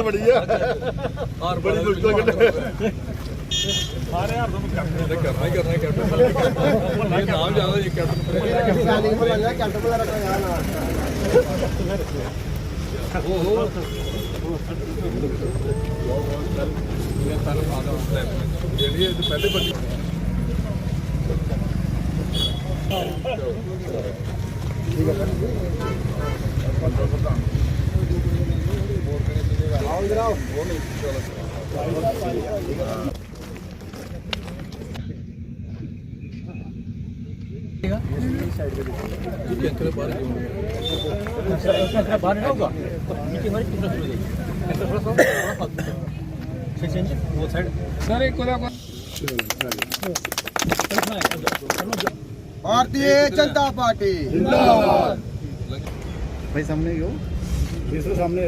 बड़ी है और बड़ी मुश्किल करना ही करना है कैप्टन नाम ज्यादा ये कैप्टन पहले बड़ी बाहर ना होगा वो साइड सर एक भारतीय जनता पार्टी जिंदाबाद भाई सामने क्यों तीसरे सामने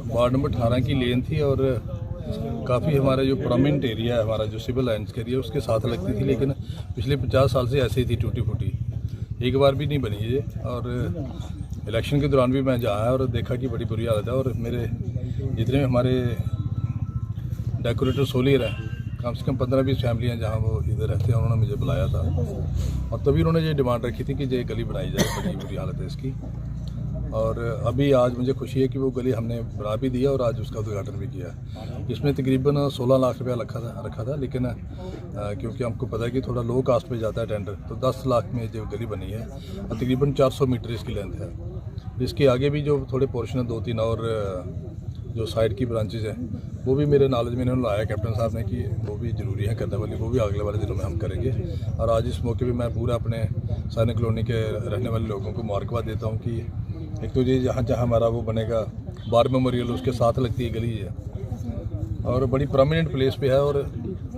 वार्ड नंबर 18 की लेन थी और काफ़ी हमारा जो प्रोमिनेंट एरिया है, हमारा जो सिविल लाइन्स का एरिया उसके साथ लगती थी, लेकिन पिछले 50 साल से ऐसे ही थी, टूटी फूटी, एक बार भी नहीं बनी ये। और इलेक्शन के दौरान भी मैं जहाँ और देखा कि बड़ी बुरी हालत है। और मेरे जितने हमारे डेकोरेटर सोलियर हैं, कम से कम 15-20 फैमिलियाँ जहाँ वो इधर रहते हैं, उन्होंने मुझे बुलाया था और तभी उन्होंने ये डिमांड रखी थी कि ये गली बनाई जाए, बड़ी बुरी हालत है इसकी। और अभी आज मुझे खुशी है कि वो गली हमने बना भी दिया और आज उसका उद्घाटन भी किया। इसमें तकरीबन 16 लाख रुपया रखा था, लेकिन क्योंकि हमको पता है कि थोड़ा लो कास्ट पे जाता है टेंडर, तो 10 लाख में जो गली बनी है और तकरीबन 400 मीटर इसकी लेंथ है। इसके आगे भी जो थोड़े पोर्शन है, 2-3 और जो साइड की ब्रांचेज हैं, वो भी मेरे नॉलेज में इन्होंने लाया कैप्टन साहब ने कि वो भी ज़रूरी है करने वाली, वो भी अगले वाले दिनों में हम करेंगे। और आज इस मौके पे मैं पूरा अपने सैनिक कॉलोनी के रहने वाले लोगों को मुबारकबाद देता हूँ कि एक तो ये जहाँ जहाँ हमारा वो बनेगा बार मेमोरियल, उसके साथ लगती है गली है और बड़ी प्रोमिनेंट प्लेस पे है और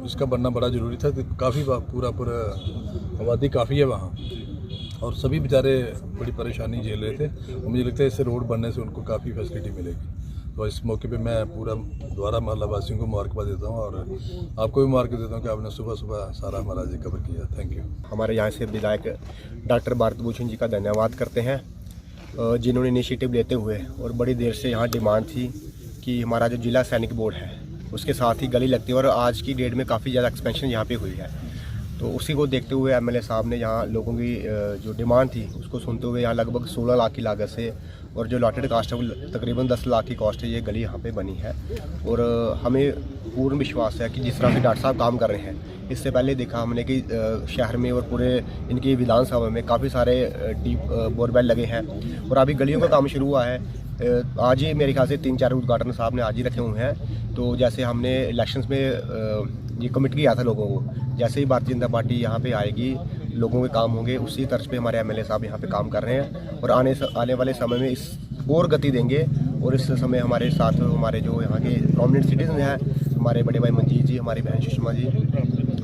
इसका बनना बड़ा ज़रूरी था। काफ़ी पूरा आबादी काफ़ी है वहाँ और सभी बेचारे बड़ी परेशानी झेल रहे थे और मुझे लगता है इससे रोड बनने से उनको काफ़ी फैसिलिटी मिलेगी। तो इस मौके पे मैं पूरा दोबारा मोहल्ला वासियों को मुबारकबाद देता हूँ और आपको भी मुबारक देता हूँ कि आपने सुबह सुबह सारा हमारा ये कवर किया। Thank you. हमारे यहाँ से विधायक डॉक्टर भारत भूषण जी का धन्यवाद करते हैं, जिन्होंने इनिशिएटिव लेते हुए, और बड़ी देर से यहाँ डिमांड थी कि हमारा जो जिला सैनिक बोर्ड है उसके साथ ही गली लगती है और आज की डेट में काफ़ी ज़्यादा एक्सपेंशन यहाँ पे हुई है। तो उसी को देखते हुए एमएलए साहब ने यहाँ लोगों की जो डिमांड थी उसको सुनते हुए यहाँ लगभग 16 लाख की लागत से और जो लॉटेड कास्ट है वो तकरीबन 10 लाख की कॉस्ट है, ये गली यहाँ पे बनी है। और हमें पूर्ण विश्वास है कि जिस तरह से डॉक्टर साहब काम कर रहे हैं, इससे पहले देखा हमने कि शहर में और पूरे इनकी विधानसभा में काफ़ी सारे डीप बोरवेल लगे हैं और अभी गलियों का काम शुरू हुआ है। आज ही मेरे ख्याल से 3-4 उद्घाटन साहब ने आज ही रखे हुए हैं। तो जैसे हमने इलेक्शंस में ये कमिट किया था लोगों को, जैसे ही भारतीय जनता पार्टी यहाँ पे आएगी लोगों के काम होंगे, उसी तर्ज पे हमारे एमएलए साहब यहाँ पे काम कर रहे हैं और आने वाले समय में इस और गति देंगे। और इस समय हमारे साथ हमारे जो यहाँ के प्रोमिनेंट सिटीजन हैं, हमारे बड़े भाई मंजीत जी, हमारी बहन सुषमा जी,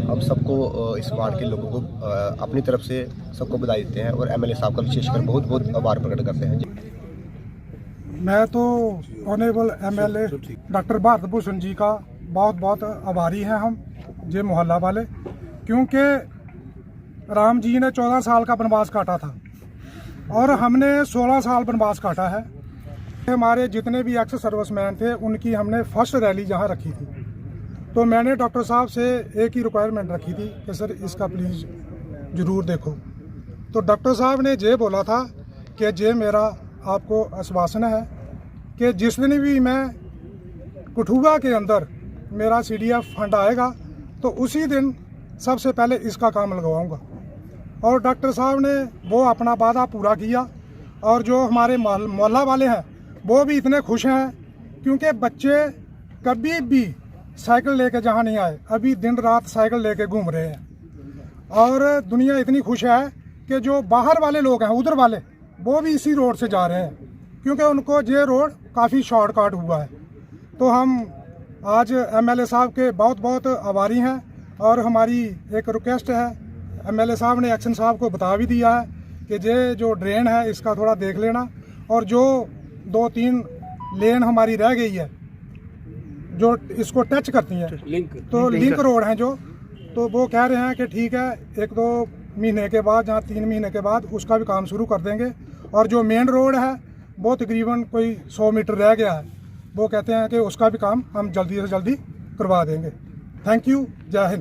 हम सबको इस वार्ड के लोगों को अपनी तरफ से सबको बधाई देते हैं और एमएलए साहब का विशेषकर बहुत बहुत आभार प्रकट करते हैं। मैं तो honourable MLA doctor Bharat Bhushan ji का बहुत बहुत आभारी हैं हम जे मोहल्ला वाले, क्योंकि राम जी ने 14 साल का वनवास काटा था और हमने 16 साल वनवास काटा है। हमारे जितने भी एक्स सर्विसमैन थे उनकी हमने फर्स्ट रैली यहाँ रखी थी, तो मैंने डॉक्टर साहब से एक ही रिक्वायरमेंट रखी थी कि सर इसका प्लीज़ ज़रूर देखो। तो डॉक्टर साहब ने ये बोला था कि ये मेरा आपको आश्वासन है कि जिस दिन भी मैं कठुआ के अंदर मेरा CDF फंड आएगा तो उसी दिन सबसे पहले इसका काम लगवाऊंगा। और डॉक्टर साहब ने वो अपना वादा पूरा किया और जो हमारे मोहल्ला वाले हैं वो भी इतने खुश हैं, क्योंकि बच्चे कभी भी साइकिल लेके जहाँ नहीं आए, अभी दिन रात साइकिल लेके घूम रहे हैं। और दुनिया इतनी खुश है कि जो बाहर वाले लोग हैं, उधर वाले, वो भी इसी रोड से जा रहे हैं, क्योंकि उनको ये रोड काफ़ी शॉर्टकट हुआ है। तो हम आज एमएलए साहब के बहुत बहुत आभारी हैं और हमारी एक रिक्वेस्ट है, एमएलए साहब ने एक्शन साहब को बता भी दिया है कि ये जो ड्रेन है इसका थोड़ा देख लेना, और जो 2-3 लेन हमारी रह गई है जो इसको टच करती हैं, तो लिंक रोड हैं जो, तो वो कह रहे हैं कि ठीक है 1-2 महीने के बाद, जहाँ 3 महीने के बाद उसका भी काम शुरू कर देंगे। और जो मेन रोड है वो तकरीबन कोई 100 मीटर रह गया है, वो कहते हैं कि उसका भी काम हम जल्दी से जल्दी करवा देंगे। थैंक यू, जय हिंद।